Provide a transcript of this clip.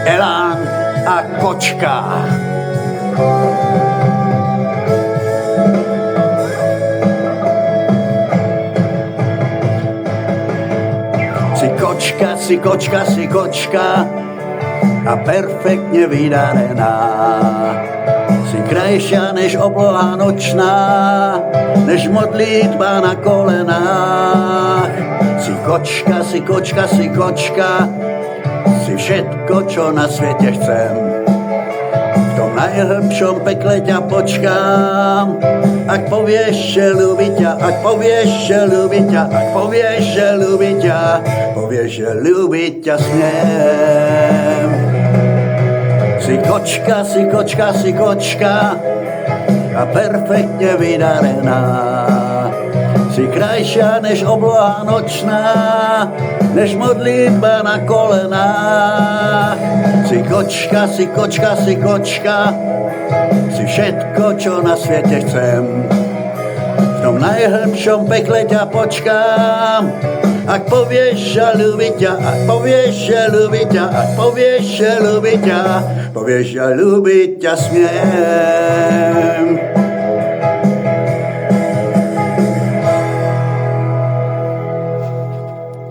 Elán a kočka. Si kočka a perfektne vydarená. Si krajšia než obloha nočná, než modlitba na kolenách. Si kočka, si všetko, čo na svete chcem. V tom najhlbšom pekle ťa počkám, ak povieš, že ľúbi ťa, ak povieš, že ľúbi ťa, ak povieš, že ľúbi ťa, povieš, že ľúbiť ťa smiem. Si kočka a perfektne vydarená. Si krajšia než obloha nočná, než modlitba na kolenách. Si kočka, si všetko, čo na svete chcem. V tom najhlbšom pekle ťa počkám, ak povieš, že ľúbi ťa, ak povieš, že ľúbi ťa, ak povieš, že ľúbi ťa, povieš, že ľúbiť ťa smiem.